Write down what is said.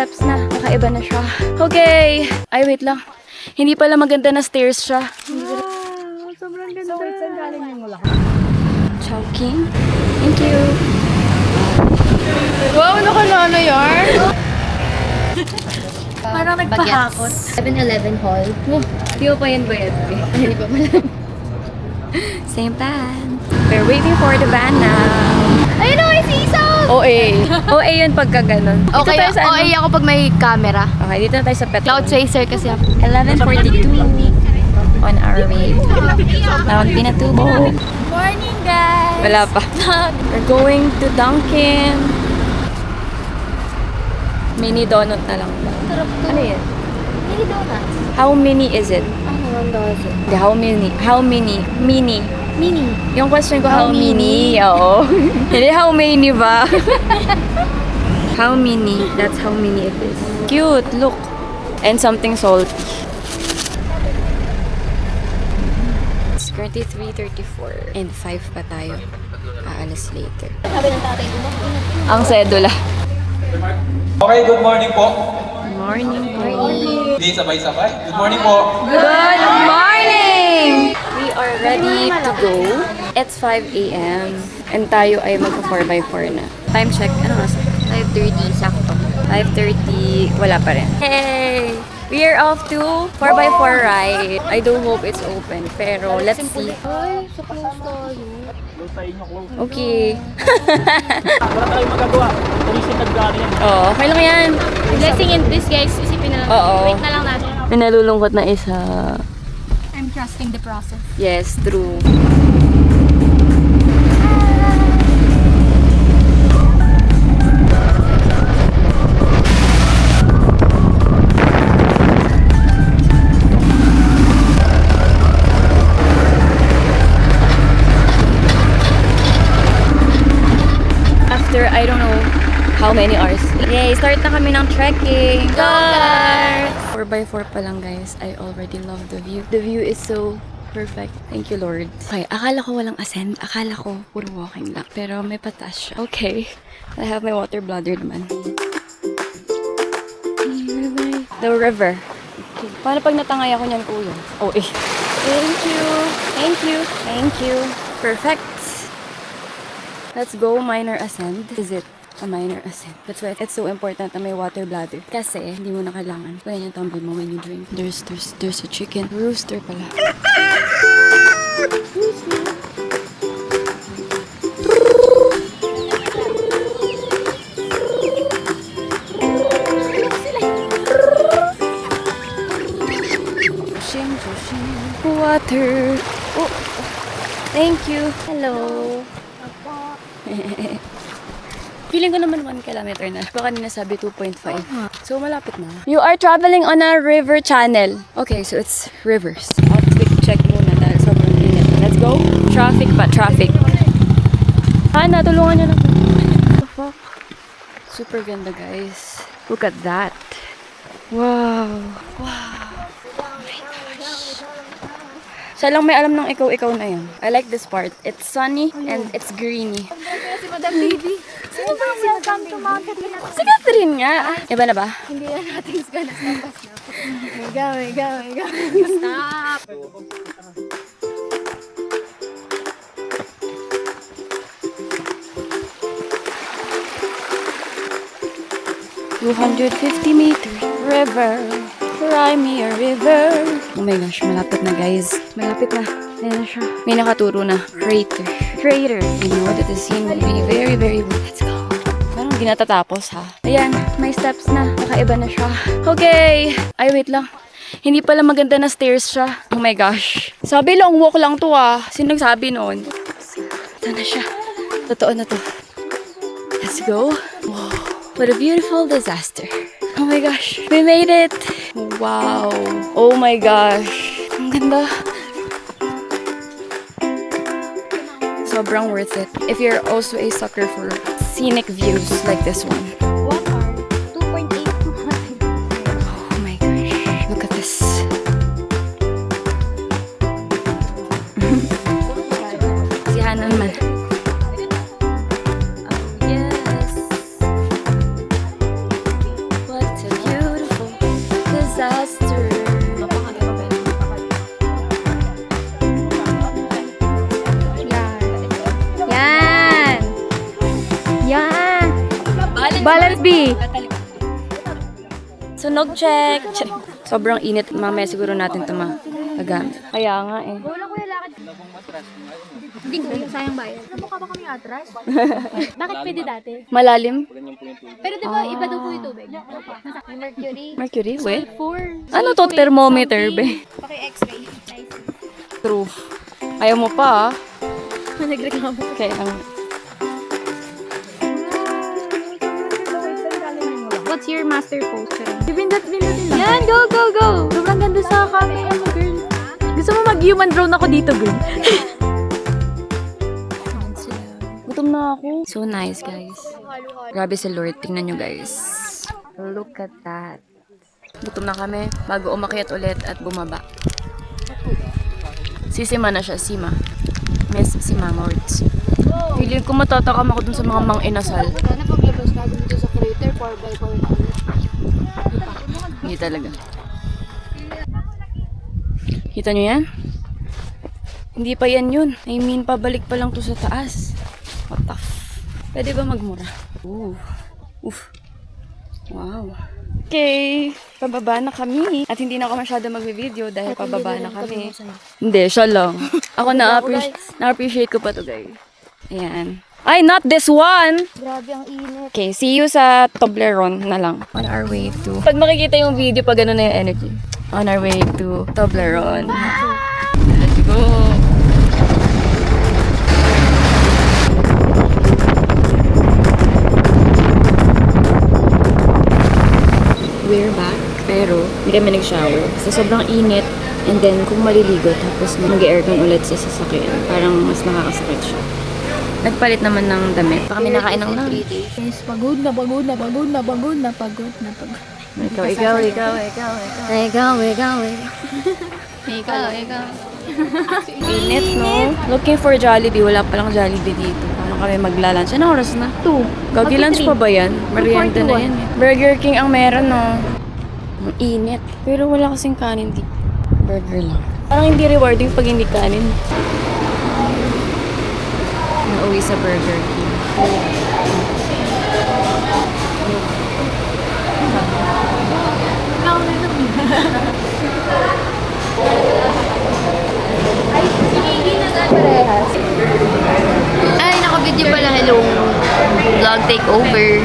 steps na. Kakaiba na siya. Okay. Ay, wait lang. Hindi pala maganda na stairs siya. Wow, sobrang ganda. So, saan galing yung lahat? Chowking. Thank you. Wow, ano yarn? Parang nagpahakot. 7-Eleven Hall. Hindi ko pa yan bayad. Hindi pa malam. Same van. We're waiting for the van now. Ayun o, may seesaw! OA. OA yun pagka ganun. Dito Okay, tayo sa ano? okay ako pag may camera. Okay, dito na tayo sa pet. Cloud chaser kasi ako. 11:42 on our way. Mount Pinatubo. Morning, guys! Wala pa. We're going to Dunkin'. Mini donut na lang ba? Sarap to. Ano yan? Mini donuts. How many is it? Ano, 1 dozen. Hindi, how many? How many? Mini. Mini. Yung question ko, How how many? Oo. Hindi, how many ba? How many? That's how many it is. Cute, look. And something salty. It's currently 3:34 and 5 pa tayo. Aalis later. Sabi ng tatay ko, Ang sedula. Okay, good morning po. Morning. Hindi, sabay-sabay. Good morning po. Good morning! We are ready to go. It's 5 a.m. And tayo ay magpa-4x4 na. Time check. Ano nasa? 5:30, sakto. 5:30. Wala pa rin. Hey! We are off to 4x4 ride. I do hope it's open. Pero let's see. Ay, sa close tayo. Okay. Wala tayong magagawa. Tulisin nag-gari yan. Oo, okay lang yan. Blessing in this, guys. Isipin na lang. Oo. Wait na lang natin. May nalulungkot na isa. I'm trusting the process. Yes, true. After, I don't know how many hours. Yay, start na kami ng trekking. Start! 4x4 pa lang, guys. I already love the view. The view is so perfect. Thank you, Lord. Okay, akala ko walang ascend. Akala ko puro walking lang. Pero may patas siya. Okay. I have my water bladder naman. The river. Okay. Paano pag natangay ako niyan, kuya? Oh, eh. Thank you. Thank you. Thank you. Perfect. Let's go minor ascent. Is it a minor ascent? That's why it's so important na may water bladder. Kasi hindi mo na kailangan kunin yung tumbler mo when you drink. There's a chicken. Rooster pala. Water. Oh, thank you. Hello. Feeling ko naman 1 kilometer na. Baka kanina sabi 2.5. So, malapit na. You are traveling on a river channel. Okay, so it's rivers. Outfit check muna dahil sobrang init. Let's go. Traffic pa, traffic. Hana, tulungan niyo na po. What the fuck? Super ganda, guys. Look at that. Wow. Wow. Siya lang may alam ng ikaw-ikaw na yun. I like this part. It's sunny and it's greeny. Si Madam Baby. Sino ba ang welcome to Mount Catherine? Si Catherine nga. Iba na ba? Hindi na natin gonna stop. Mega. Stop! 250 meters. River. Cry me a river. Oh my gosh, malapit na, guys. Malapit na. Ayan na siya. May nakaturo na. Crater. Crater. You know that the scene will be very, very good. Let's go. Parang hindi natatapos, ha? Ayan, may steps na. Kakaiba na siya. Okay. Ay, wait lang. Hindi pala maganda na stairs siya. Oh my gosh. Sabi long walk lang to, ah. Sino nagsabi noon? Ito na siya. Totoo na to. Let's go. Wow. What a beautiful disaster. Oh my gosh. We made it. Wow. Oh my gosh. Ang ganda. Sobrang worth it. If you're also a sucker for scenic views like this one. What are 2.8 Oh my gosh. Look at this. Si Hannah naman. Oh yes. What disaster. Yan. Yan. Balance B. Sunog check. Sobrang init. Mamaya siguro natin ito magagamit. Kaya nga eh. Hindi ko, sayang bayad. Mukha ba kami atras? Bakit pwede dati? Malalim? Pero di ba iba daw po yung tubig? May mercury. Mercury? Wait. Sulfur. Ano to? Thermometer, be? Paki-x-ray. Nice. True. Ayaw mo pa, ah. Nagreklamo. Kaya ang... What's your master pose? Bindot nila. Yan, go, go, go! Sobrang ganda sa camera mo, girl. Gusto mo mag-human drone ako dito, girl? Gutom na ako. So nice, guys. Grabe si Lord. Tingnan nyo, guys. Look at that. Gutom na kami bago umakyat ulit at bumaba. Sima na siya, Sima. Miss Sima Words. Feeling ko matatakam ako dun sa mga mang-inasal. Sana paglabas natin dito sa crater, 4x4 na ulit. Hindi talaga. Kita nyo yan? Hindi pa yan yun. I mean, pabalik pa lang to sa taas. What the Pwede ba magmura? Ooh. Oof. Wow. Okay. Pababa na kami. At hindi na ako masyado magbe-video dahil pababa na kami. Hindi, siya lang. Ako na-appreciate ko pa to, guys. Ayan. Ay, not this one! Grabe ang init. Okay, see you sa Toblerone na lang. On our way to... Pag makikita yung video, pag gano'n na yung energy. On our way to Toblerone. Let's go! We're back. Pero, hindi kami nag-shower. Kasi sobrang init. And then, kung maliligo, tapos mag-aircon ulit sa sasakyan. Parang mas nakakasakit siya. Nagpalit naman ng damit. Pa kami nakain ng lunch. Yes, pagod na. Ikaw. Init, no? Looking for Jollibee. Wala palang Jollibee dito. Paano kami magla-lunch? Anong oras na? 2. Gagi lunch pa ba yan? Merienda na yan eh. Burger King ang meron, no? Ang init. Pero wala kasing kanin dito. Burger lang. Parang hindi rewarding pag hindi kanin. Nauwi sa Burger King. Ay, naka-video pala. Hello. Vlog takeover.